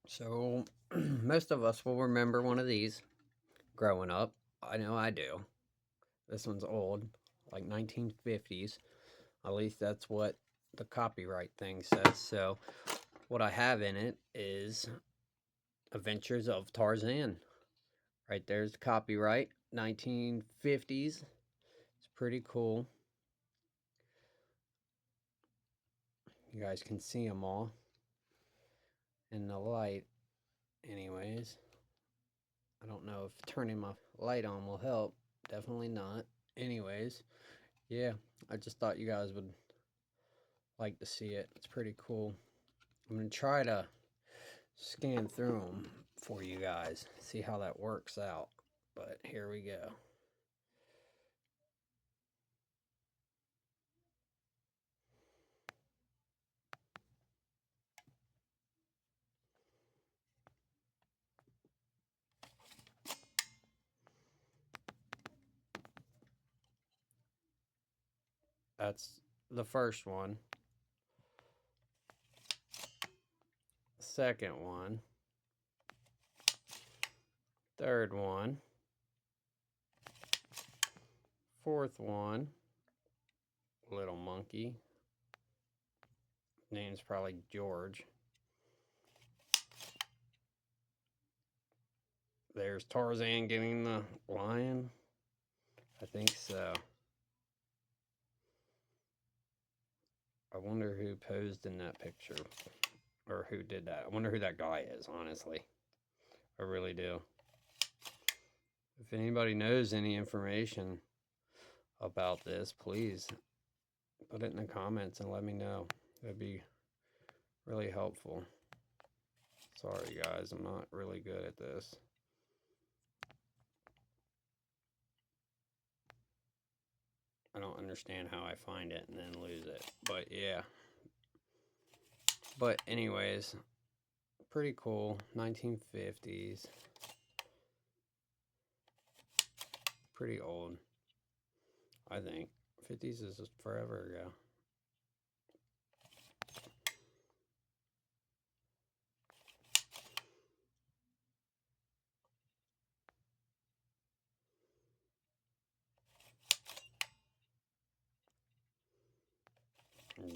So, most of us will remember one of these growing up. I know I do. This one's old, like 1950s. At least that's what the copyright thing says. So, what I have in it is Adventures of Tarzan. Right there's the copyright, 1950s. It's pretty cool. You guys can see them all in the light, anyways. I don't know if turning my light on will help. Definitely not. Anyways, yeah, I just thought you guys would like to see it. It's pretty cool. I'm going to try to scan through them for you guys, see how that works out. But here we go. That's the first one. Second one. Third one. Fourth one. Little monkey. Name's probably George. There's Tarzan getting the lion. I think so. I wonder who posed in that picture. Or who did that. I wonder who that guy is, honestly. I really do. If anybody knows any information about this, please put it in the comments and let me know. It'd be really helpful. Sorry, guys, I'm not really good at this. I don't understand how I find it and then lose it. But yeah. But anyways, pretty cool. 1950s. Pretty old, I think. 50s is just forever ago.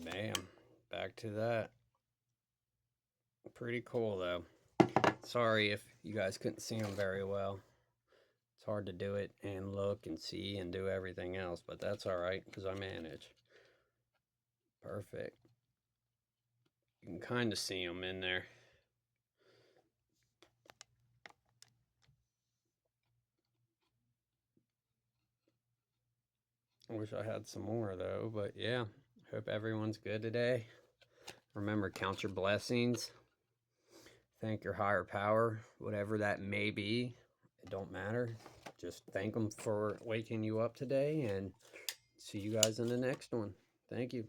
Bam. Back to that. Pretty cool, though. Sorry if you guys couldn't see them very well. It's hard to do it and look and see and do everything else, but that's alright because I manage. Perfect. You can kind of see them in there. I wish I had some more, though, but yeah. Hope everyone's good today. Remember, count your blessings. Thank your higher power, whatever that may be. It don't matter. Just thank them for waking you up today, and see you guys in the next one. Thank you.